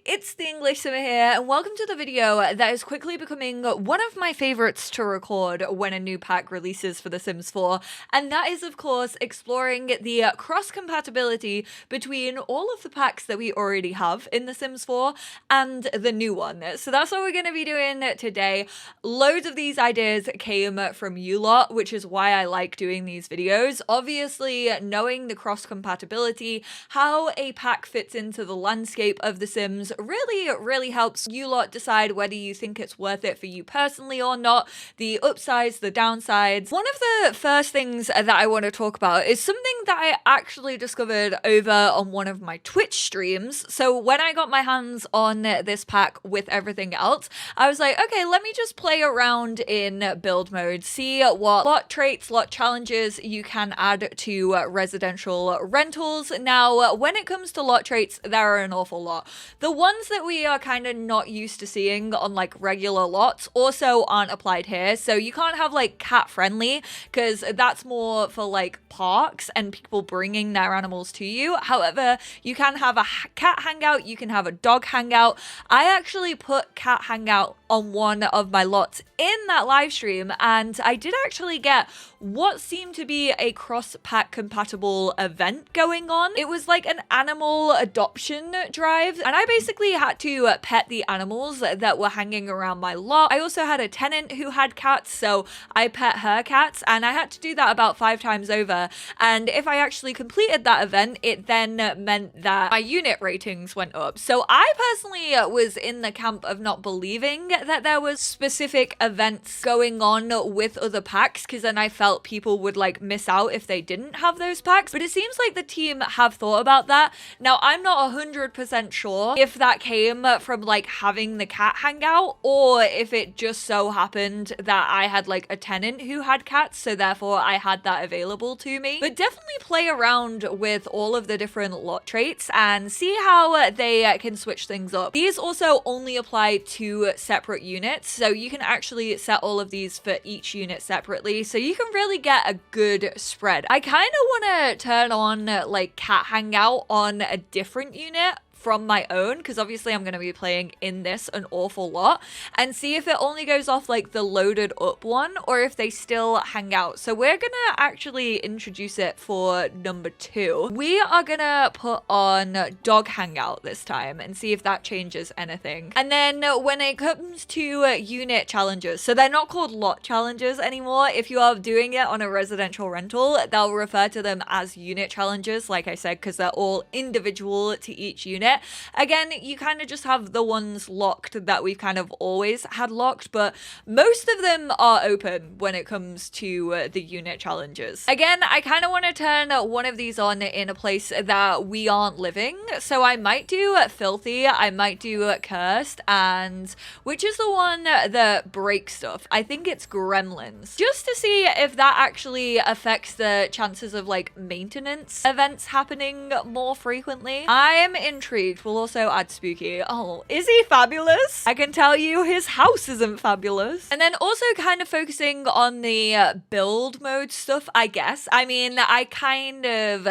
it's the EnglishSimmer here, and welcome to the video that is quickly becoming one of my favorites to record when a new pack releases for The Sims 4, and that is, of course, exploring the cross-compatibility between all of the packs that we already have in The Sims 4 and the new one. So that's what we're going to be doing today. Loads of these ideas came from you lot, which is why I like doing these videos. Obviously, knowing the cross-compatibility, how a pack fits into the landscape of The Sims really helps you lot decide whether you think it's worth it for you personally or not, the upsides, the downsides. One of the first things that I want to talk about is something that I actually discovered over on one of my Twitch streams. So when I got my hands on this pack with everything else, I was like, okay, let me just play around in build mode, see what lot traits, lot challenges you can add to residential rentals. Now, when it comes to lot traits, there are an awful lot. The ones that we are kind of not used to seeing on like regular lots also aren't applied here. So you can't have like cat friendly, because that's more for like parks and people bringing their animals to you. However, you can have a cat hangout, you can have a dog hangout. I actually put cat hangout on one of my lots in that live stream, and I did actually get what seemed to be a cross-pack compatible event going on. It was like an animal adoption drive, and I basically had to pet the animals that were hanging around my lot. I also had a tenant who had cats, so I pet her cats, and I had to do that about 5 times over. And if I actually completed that event, it then meant that my unit ratings went up. So I personally was in the camp of not believing that there was specific events going on with other packs, because then I felt people would like miss out if they didn't have those packs. But it seems like the team have thought about that. Now, I'm not 100% sure if that came from like having the cat hangout, or if it just so happened that I had like a tenant who had cats, so therefore I had that available to me. But definitely play around with all of the different lot traits and see how they can switch things up. These also only apply to separate units, so you can actually set all of these for each unit separately, so you can really get a good spread. I kind of want to turn on like cat hangout on a different unit from my own, because obviously I'm going to be playing in this an awful lot, and see if it only goes off like the loaded up one or if they still hang out. So we're gonna actually introduce it for number 2. We are gonna put on dog hangout this time and see if that changes anything. And then when it comes to unit challenges, so they're not called lot challenges anymore. If you are doing it on a residential rental, they'll refer to them as unit challenges, like I said, because they're all individual to each unit. Again, you kind of just have the ones locked that we've kind of always had locked, but most of them are open when it comes to the unit challenges. Again, I kind of want to turn one of these on in a place that we aren't living, so I might do filthy, I might do cursed, and which is the one that breaks stuff? I think it's gremlins, just to see if that actually affects the chances of like maintenance events happening more frequently. I'm intrigued. We'll also add spooky. Oh, is he fabulous? I can tell you his house isn't fabulous. And then also kind of focusing on the build mode stuff, I guess. I mean, I kind of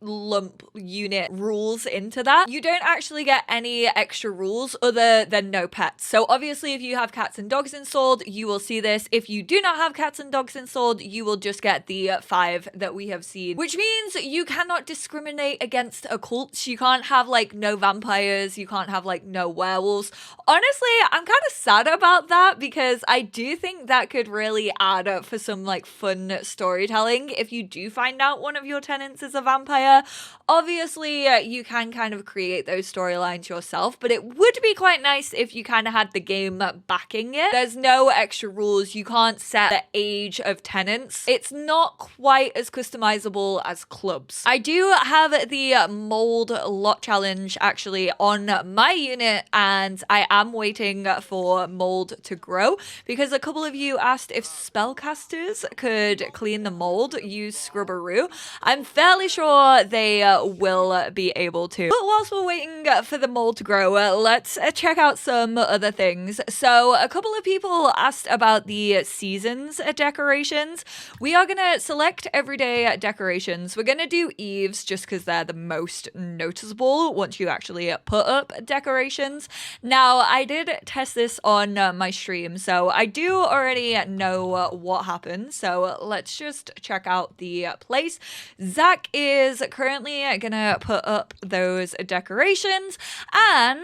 lump unit rules into that. You don't actually get any extra rules other than no pets. So obviously if you have cats and dogs installed, you will see this. If you do not have cats and dogs installed, you will just get the 5 that we have seen, which means you cannot discriminate against occults. You can't have like no vampires, you can't have like no werewolves. Honestly, I'm kind of sad about that, because I do think that could really add up for some like fun storytelling. If you do find out one of your tenants is a vampire, obviously you can kind of create those storylines yourself, but it would be quite nice if you kind of had the game backing it. There's no extra rules. You can't set the age of tenants. It's not quite as customizable as clubs. I do have the mould lot challenge actually on my unit, and I am waiting for mould to grow, because a couple of you asked if spellcasters could clean the mould, use Scrubberoo. I'm fairly sure they will be able to. But whilst we're waiting for the mold to grow, let's check out some other things. So a couple of people asked about the seasons decorations. We are gonna select everyday decorations. We're gonna do eaves just because they're the most noticeable once you actually put up decorations. Now, I did test this on my stream, so I do already know what happened. So let's just check out the place. Zach is currently gonna put up those decorations, and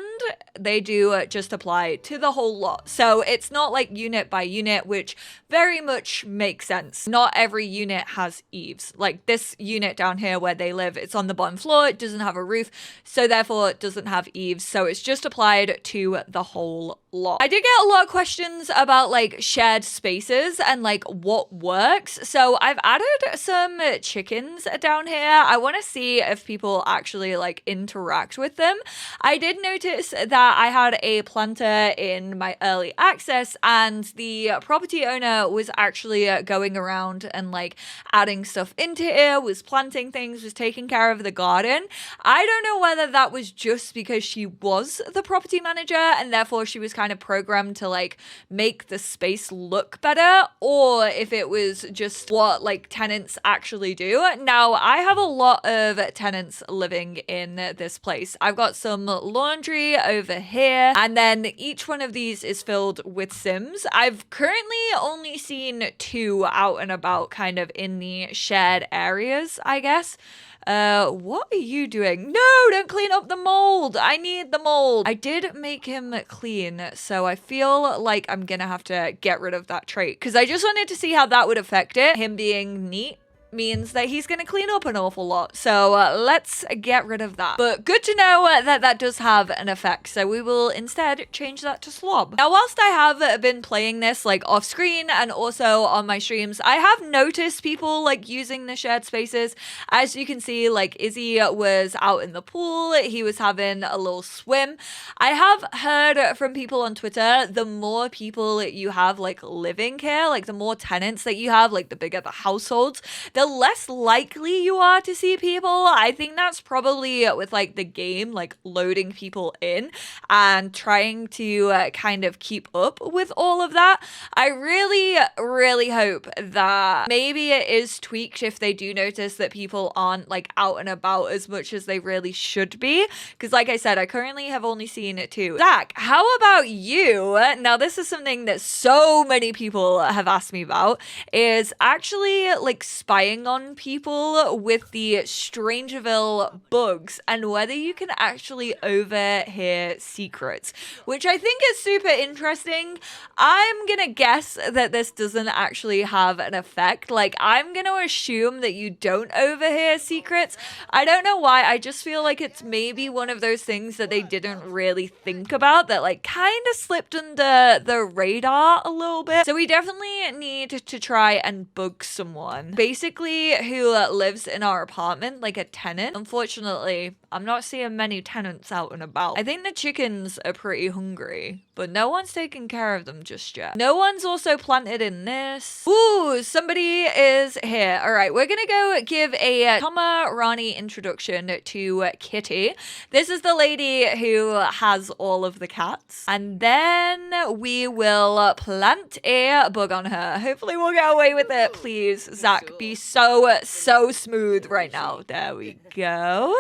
they do just apply to the whole lot. So it's not like unit by unit, which very much makes sense. Not every unit has eaves. Like this unit down here where they live, it's on the bottom floor, it doesn't have a roof, so therefore it doesn't have eaves. So it's just applied to the whole lot. I did get a lot of questions about like shared spaces and like what works. So I've added some chickens down here. I want to see if people actually like interact with them. I did notice that I had a planter in my early access, and the property owner was actually going around and like adding stuff into here, was planting things, was taking care of the garden. I don't know whether that was just because she was the property manager and therefore she was kind of programmed to like make the space look better, or if it was just what like tenants actually do. Now, I have a lot of tenants living in this place. I've got some laundry over here, and then each one of these is filled with Sims. I've currently only seen 2 out and about kind of in the shared areas, I guess. What are you doing? No, don't clean up the mold. I need the mold. I did make him clean, so I feel like I'm gonna have to get rid of that trait because I just wanted to see how that would affect it. Him being neat means that he's going to clean up an awful lot. So let's get rid of that. But good to know that that does have an effect. So we will instead change that to slob. Now, whilst I have been playing this like off screen and also on my streams, I have noticed people like using the shared spaces. As you can see, like Izzy was out in the pool. He was having a little swim. I have heard from people on Twitter, the more people you have like living here, like the more tenants that you have, like the bigger the households, the less likely you are to see people. I think that's probably with like the game, like loading people in and trying to kind of keep up with all of that. I really hope that maybe it is tweaked if they do notice that people aren't like out and about as much as they really should be. Because like I said, I currently have only seen 2. Zach, how about you? Now, this is something that so many people have asked me about, is actually like spying on people with the strangerville bugs and whether you can actually overhear secrets, which I think is super interesting. I'm gonna guess that this doesn't actually have an effect. Like, I'm gonna assume that you don't overhear secrets. I don't know why. I just feel like it's maybe one of those things that they didn't really think about, that like kind of slipped under the radar a little bit. So we definitely need to try and bug someone. Basically, who lives in our apartment, like a tenant. Unfortunately, I'm not seeing many tenants out and about. I think the chickens are pretty hungry, but no one's taking care of them just yet. No one's also planted in this. Ooh, somebody is here. All right, we're gonna go give a Tomarani introduction to Kitty. This is the lady who has all of the cats. And then we will plant a bug on her. Hopefully we'll get away with it. Please, Zach, be so smooth right now. There we go.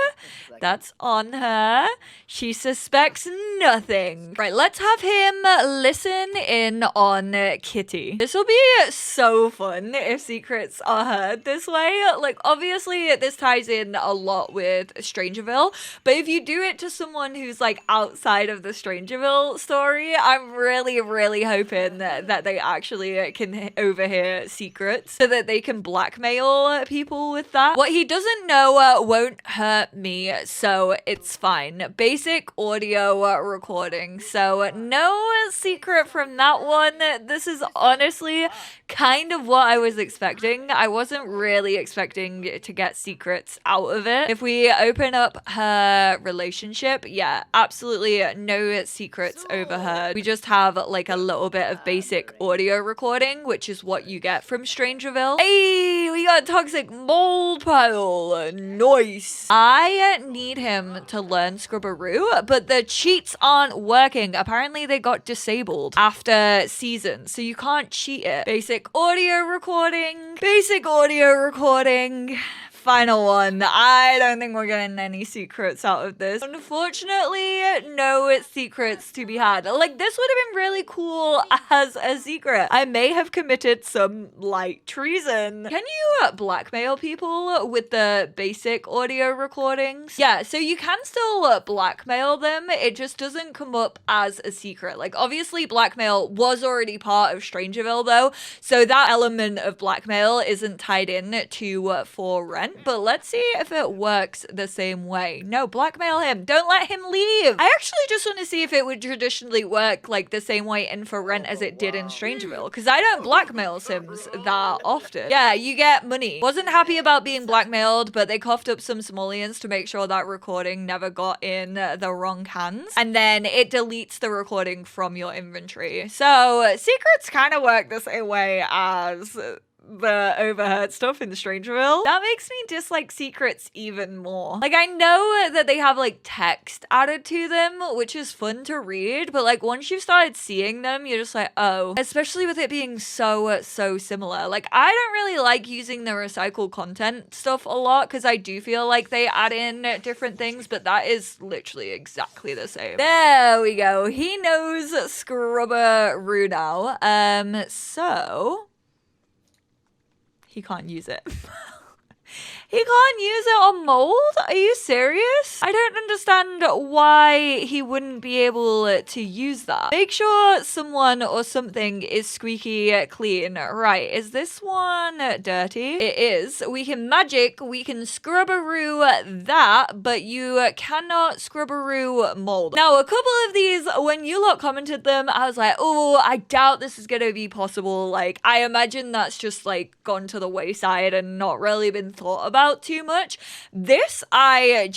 That's on her. She suspects nothing. Right, let's have him listen in on Kitty. This will be so fun if secrets are heard this way. Like, obviously, this ties in a lot with Strangerville, but if you do it to someone who's like outside of the Strangerville story, I'm really hoping that they actually can overhear secrets so that they can blackmail people with that. What he doesn't know won't hurt me, so it's fine. Basic audio recording, so no secret from that one. This is honestly kind of what I was expecting. I wasn't really expecting to get secrets out of it. If we open up her relationship, yeah, absolutely no secrets overheard. We just have like a little bit of basic audio recording, which is what you get from Strangerville. Hey, we we got toxic mold pile. Nice. I need him to learn Scrubberoo, but the cheats aren't working. Apparently they got disabled after seasons, so you can't cheat it. Basic audio recording. Basic audio recording. Final one. I don't think we're getting any secrets out of this. Unfortunately, no secrets to be had. Like, this would have been really cool as a secret. I may have committed some light treason. Can you blackmail people with the basic audio recordings? Yeah, so you can still blackmail them. It just doesn't come up as a secret. Like, obviously blackmail was already part of Strangerville though, so that element of blackmail isn't tied in to for rent. But let's see if it works the same way. No, blackmail him. Don't let him leave. I actually just want to see if it would traditionally work like the same way in For Rent as it did in Strangerville, because I don't blackmail Sims that often. Yeah, you get money. Wasn't happy about being blackmailed, but they coughed up some simoleons to make sure that recording never got in the wrong hands. And then it deletes the recording from your inventory. So secrets kind of work the same way as the overheard stuff in the Strangerville. That makes me dislike secrets even more. Like, I know that they have like text added to them, which is fun to read, but like once you've started seeing them, you're just like, oh, especially with it being so similar. Like, I don't really like using the recycled content stuff a lot because I do feel like they add in different things, but that is literally exactly the same. There we go. He knows Scrubberoo now. So he can't use it. He can't use it on mold? Are you serious? I don't understand why he wouldn't be able to use that. Make sure someone or something is squeaky clean. Right, is this one dirty? It is. We can magic, we can Scrubberoo that, but you cannot Scrubberoo mold. Now, a couple of these, when you lot commented them, I was like, oh, I doubt this is gonna be possible. Like, I imagine that's just like gone to the wayside and not really been thought about too much. This, I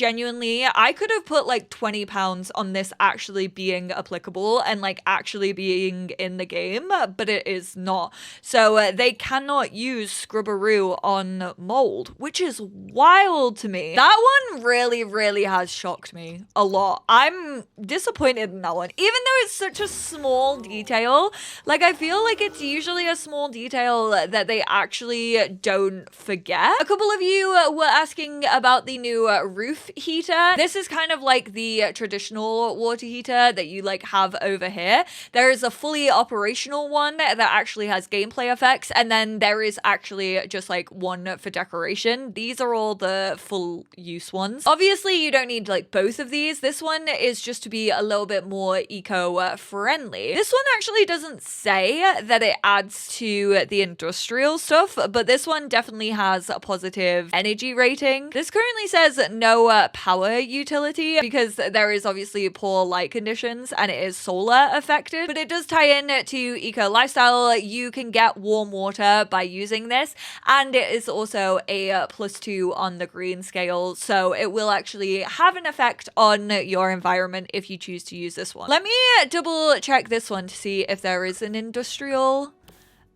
could have put like 20 pounds on this actually being applicable and like actually being in the game, but it is not. So they cannot use Scrubberoo on mold, which is wild to me. That one really has shocked me a lot. I'm disappointed in that one, even though it's such a small detail. Like, I feel like it's usually a small detail that they actually don't forget. A couple of you were asking about the new roof heater. This is kind of like the traditional water heater that you like have over here. There is a fully operational one that actually has gameplay effects, and then there is actually just like one for decoration. These are all the full use ones. Obviously, you don't need like both of these. This one is just to be a little bit more eco-friendly. This one actually doesn't say that it adds to the industrial stuff, but this one definitely has a positive energy rating. This currently says no power utility because there is obviously poor light conditions and it is solar affected, but it does tie in to eco lifestyle. You can get warm water by using this, and it is also a +2 on the green scale, so it will actually have an effect on your environment if you choose to use this one. Let me double check this one to see if there is an industrial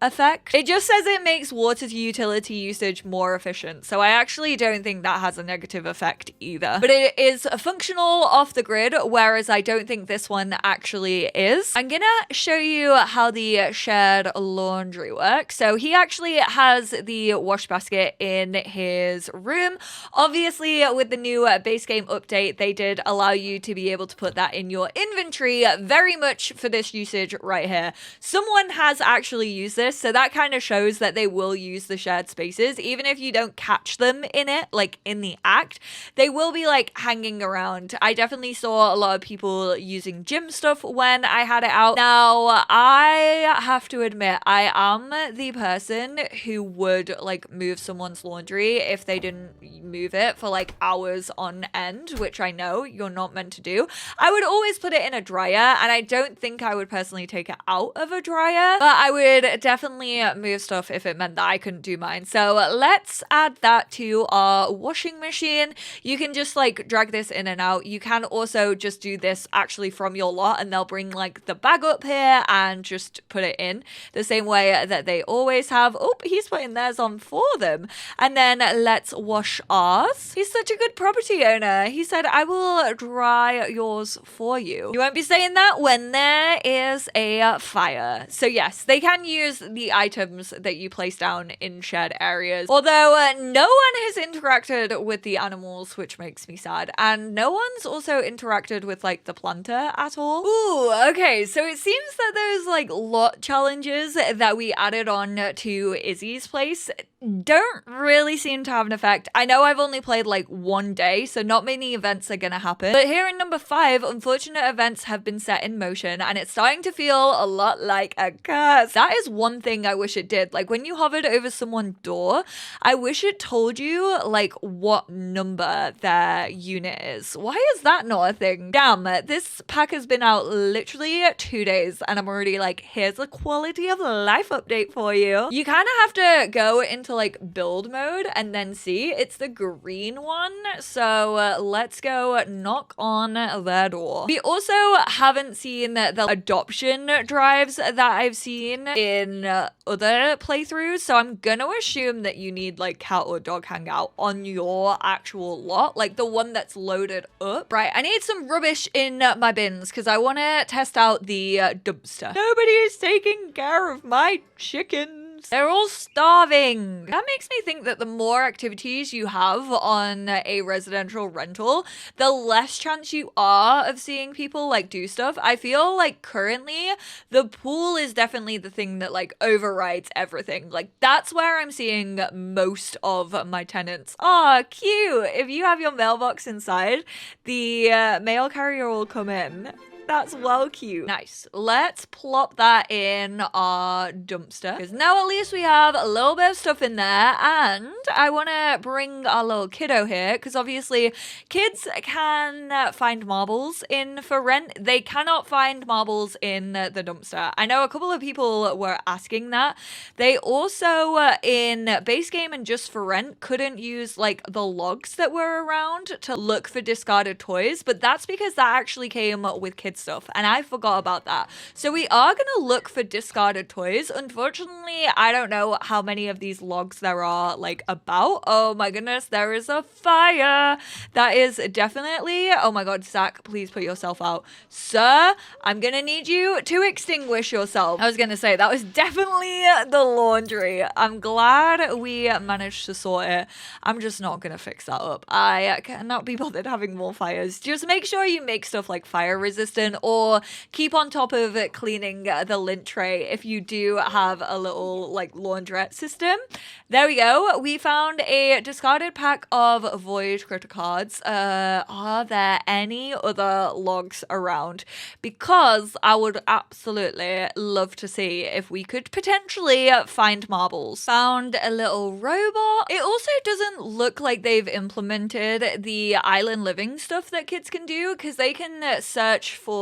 effect. It just says it makes water to utility usage more efficient, so I actually don't think that has a negative effect either. But it is functional off the grid, whereas I don't think this one actually is. I'm gonna show you how the shared laundry works. So he actually has the wash basket in his room. Obviously, with the new base game update, they did allow you to be able to put that in your inventory, very much for this usage right here. Someone has actually used this, so that kind of shows that they will use the shared spaces, even if you don't catch them in it, like in the act, they will be like hanging around. I definitely saw a lot of people using gym stuff when I had it out. Now, I have to admit, I am the person who would like move someone's laundry if they didn't move it for like hours on end, which I know you're not meant to do. I would always put it in a dryer, and I don't think I would personally take it out of a dryer, but I would definitely definitely move stuff if it meant that I couldn't do mine. So let's add that to our washing machine. You can just like drag this in and out. You can also just do this actually from your lot, and they'll bring like the bag up here and just put it in the same way that they always have. Oh, he's putting theirs on for them. And then let's wash ours. He's such a good property owner. He said, I will dry yours for you. You won't be saying that when there is a fire. So yes, they can use the items that you place down in shared areas. Although no one has interacted with the animals, which makes me sad. And no one's also interacted with like the planter at all. Ooh, okay. So it seems that those like lot challenges that we added on to Izzy's place don't really seem to have an effect. I know I've only played like one day, so not many events are gonna happen. But here in number 5, unfortunate events have been set in motion, and it's starting to feel a lot like a curse. That is one thing I wish it did. Like when you hovered over someone's door, I wish it told you like what number their unit is. Why is that not a thing? Damn, this pack has been out literally 2 days, and I'm already like, here's a quality of life update for you. You kind of have to go into like build mode and then see. It's the green one. So let's go knock on their door. We also haven't seen the adoption drives that I've seen in other playthroughs. So I'm gonna assume that you need like cat or dog hangout on your actual lot, like the one that's loaded up. Right, I need some rubbish in my bins because I want to test out the dumpster. Nobody is taking care of my chickens. They're all starving. That makes me think that the more activities you have on a residential rental, the less chance you are of seeing people like do stuff. I feel like currently the pool is definitely the thing that like overrides everything. Like that's where I'm seeing most of my tenants. Oh, cute. If you have your mailbox inside, the mail carrier will come in. That's well cute. Nice. Let's plop that in our dumpster, because now at least we have a little bit of stuff in there. And I want to bring our little kiddo here, because obviously kids can find marbles in for rent. They cannot find marbles in the dumpster. I know a couple of people were asking that. They also in base game and just for rent couldn't use like the logs that were around to look for discarded toys, but that's because that actually came with kids stuff, and I forgot about that. So we are gonna look for discarded toys. Unfortunately, I don't know how many of these logs there are like about. Oh my goodness, there is a fire. That is definitely, oh my god, Zach, please put yourself out. Sir, I'm gonna need you to extinguish yourself. I was gonna say, that was definitely the laundry. I'm glad we managed to sort it. I'm just not gonna fix that up. I cannot be bothered having more fires. Just make sure you make stuff like fire resistant, or keep on top of cleaning the lint tray if you do have a little like laundrette system. There we go. We found a discarded pack of void critter cards. Are there any other logs around? Because I would absolutely love to see if we could potentially find marbles. Found a little robot. It also doesn't look like they've implemented the island living stuff that kids can do, because they can search for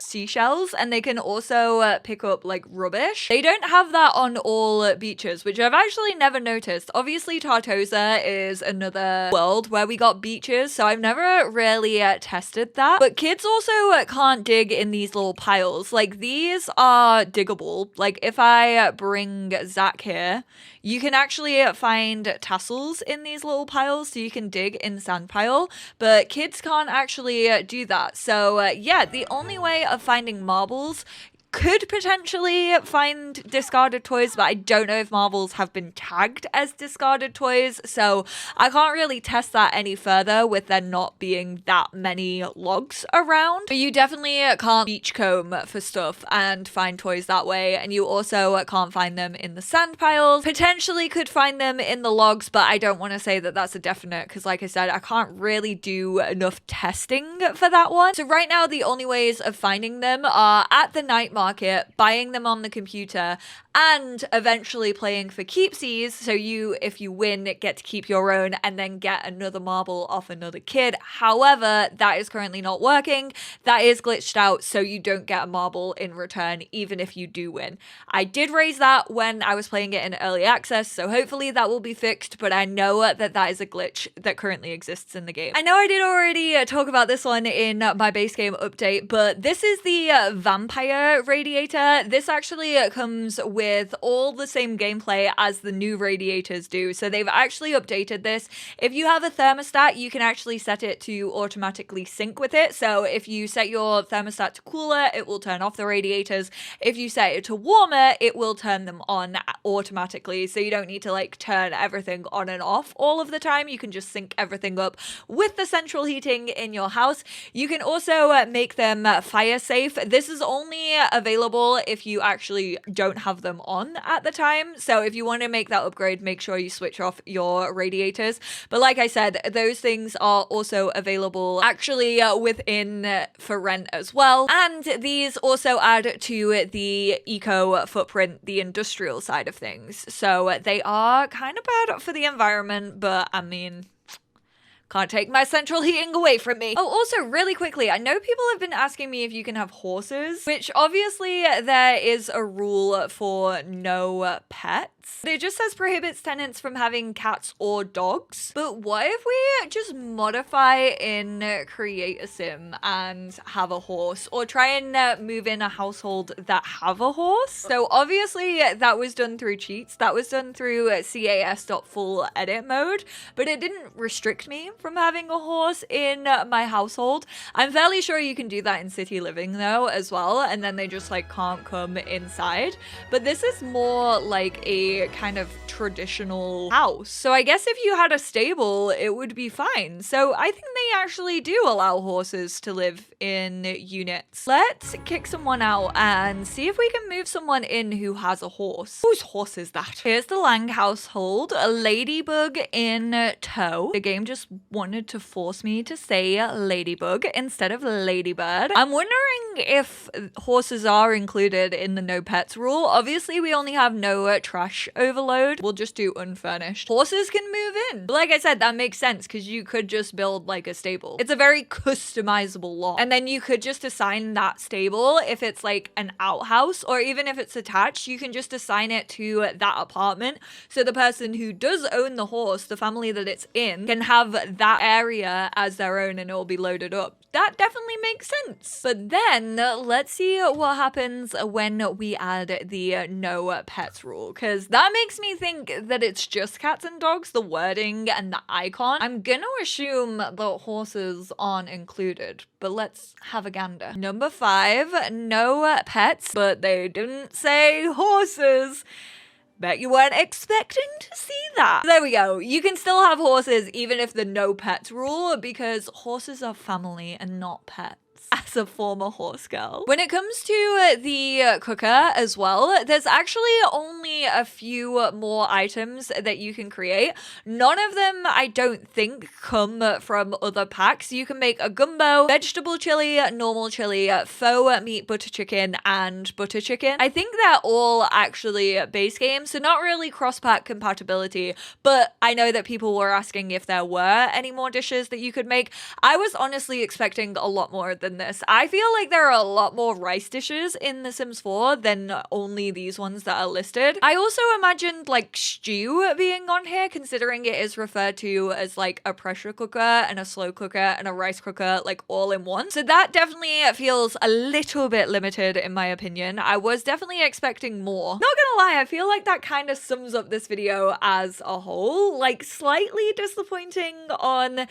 seashells, and they can also pick up like rubbish. They don't have that on all beaches, which I've actually never noticed. Obviously Tartosa is another world where we got beaches, so I've never really tested that. But kids also can't dig in these little piles. Like these are diggable. Like if I bring Zach here, you can actually find tassels in these little piles, so you can dig in the sand pile, but kids can't actually do that. So yeah, the only way of finding marbles could potentially find discarded toys, but I don't know if marbles have been tagged as discarded toys, so I can't really test that any further with there not being that many logs around. But you definitely can't beach comb for stuff and find toys that way, and you also can't find them in the sand piles. Potentially could find them in the logs, but I don't want to say that that's a definite, because like I said, I can't really do enough testing for that one. So right now the only ways of finding them are at the night market market, buying them on the computer, and eventually playing for keepsies. So you, if you win, get to keep your own and then get another marble off another kid. However, that is currently not working. That is glitched out, so you don't get a marble in return, even if you do win. I did raise that when I was playing it in early access, so hopefully that will be fixed, but I know that that is a glitch that currently exists in the game. I know I did already talk about this one in my base game update, but this is the vampire radiator. This actually comes with all the same gameplay as the new radiators do, so they've actually updated this. If you have a thermostat, you can actually set it to automatically sync with it. So if you set your thermostat to cooler, it will turn off the radiators. If you set it to warmer, it will turn them on automatically. So you don't need to like turn everything on and off all of the time. You can just sync everything up with the central heating in your house. You can also make them fire safe. This is only available if you actually don't have them on at the time. So if you want to make that upgrade, make sure you switch off your radiators. But like I said, those things are also available actually within for rent as well. And these also add to the eco footprint, the industrial side of things. So they are kind of bad for the environment, but I mean, can't take my central heating away from me. Oh, also really quickly, I know people have been asking me if you can have horses, which obviously there is a rule for no pets. It just says prohibits tenants from having cats or dogs. But what if we just modify in Create a Sim and have a horse, or try and move in a household that have a horse? So obviously that was done through cheats. That was done through cas.full edit mode, but it didn't restrict me from having a horse in my household. I'm fairly sure you can do that in city living though as well, and then they just like can't come inside. But this is more like a kind of traditional house. So I guess if you had a stable, it would be fine. So I think they actually do allow horses to live in units. Let's kick someone out and see if we can move someone in who has a horse. Whose horse is that? Here's the Lang household, a ladybug in tow. The game just wanted to force me to say ladybug instead of ladybird. I'm wondering if horses are included in the no pets rule. Obviously we only have no trash overload. We'll just do unfurnished. Horses can move in. But like I said, that makes sense because you could just build like a stable. It's a very customizable lot. And then you could just assign that stable if it's like an outhouse, or even if it's attached, you can just assign it to that apartment. So the person who does own the horse, the family that it's in, can have that area as their own and it will be loaded up. That definitely makes sense. But then let's see what happens when we add the no pets rule, because that makes me think that it's just cats and dogs, the wording and the icon. I'm gonna assume that horses aren't included, but let's have a gander. Number 5, no pets, but they didn't say horses. Bet you weren't expecting to see that. There we go. You can still have horses even if the no pets rule, because horses are family and not pets. As a former horse girl. When it comes to the cooker as well, there's actually only a few more items that you can create. None of them, I don't think, come from other packs. You can make a gumbo, vegetable chili, normal chili, faux meat butter chicken, and butter chicken. I think they're all actually base games, so not really cross-pack compatibility, but I know that people were asking if there were any more dishes that you could make. I was honestly expecting a lot more than this. I feel like there are a lot more rice dishes in The Sims 4 than only these ones that are listed. I also imagined like stew being on here, considering it is referred to as like a pressure cooker and a slow cooker and a rice cooker like all in one. So that definitely feels a little bit limited in my opinion. I was definitely expecting more. Not gonna lie, I feel like that kind of sums up this video as a whole. Like slightly disappointing on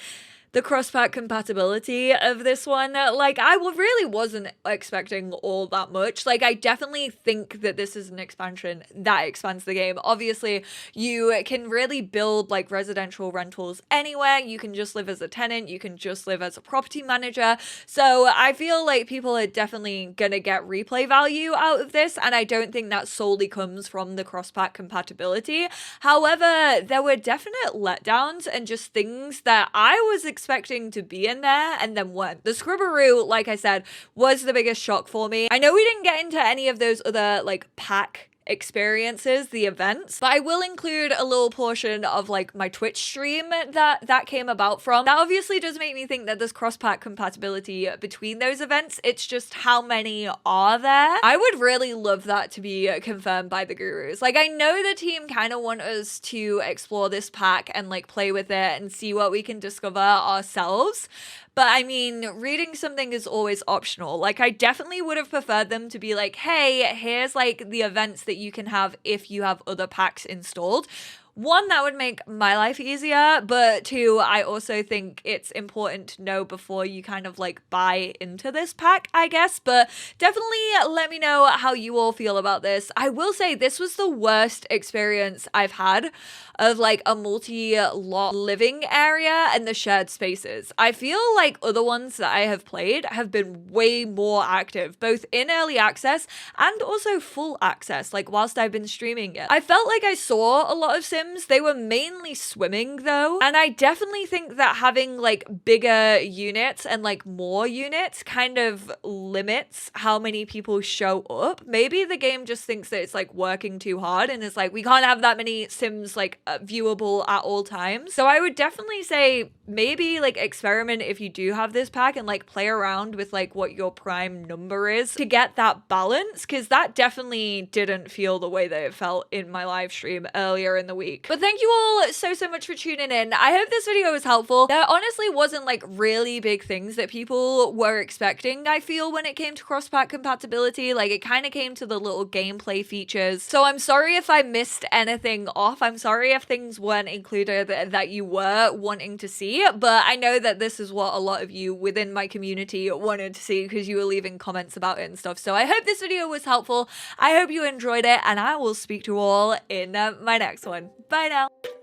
the cross-pack compatibility of this one. Like, I really wasn't expecting all that much. Like, I definitely think that this is an expansion that expands the game. Obviously, you can really build, like, residential rentals anywhere. You can just live as a tenant. You can just live as a property manager. So, I feel like people are definitely gonna get replay value out of this, and I don't think that solely comes from the cross-pack compatibility. However, there were definite letdowns and just things that I was expecting expecting to be in there and then weren't. The Scribberoo, like I said, was the biggest shock for me. I know we didn't get into any of those other like pack experiences, the events, but I will include a little portion of like my Twitch stream that came about from. That obviously does make me think that there's cross-pack compatibility between those events. It's just how many are there? I would really love that to be confirmed by the gurus. Like, I know the team kind of want us to explore this pack and like play with it and see what we can discover ourselves. But I mean, reading something is always optional. Like, I definitely would have preferred them to be like, hey, here's like the events that you can have if you have other packs installed. One, that would make my life easier, but two, I also think it's important to know before you kind of like buy into this pack, I guess. But definitely let me know how you all feel about this. I will say this was the worst experience I've had of like a multi-lot living area and the shared spaces. I feel like other ones that I have played have been way more active, both in early access and also full access, like whilst I've been streaming it. I felt like I saw a lot of Sims. They were mainly swimming though, and I definitely think that having like bigger units and like more units kind of limits how many people show up. Maybe the game just thinks that it's like working too hard and it's like, we can't have that many Sims like viewable at all times. So I would definitely say maybe like experiment if you do have this pack and like play around with like what your prime number is to get that balance, because that definitely didn't feel the way that it felt in my live stream earlier in the week. But thank you all so much for tuning in. I hope this video was helpful. There honestly wasn't like really big things that people were expecting, I feel, when it came to cross-pack compatibility. Like, it kind of came to the little gameplay features. So I'm sorry if I missed anything off. I'm sorry if things weren't included that you were wanting to see, but I know that this is what a lot of you within my community wanted to see because you were leaving comments about it and stuff. So I hope this video was helpful. I hope you enjoyed it, and I will speak to you all in my next one. Bye now.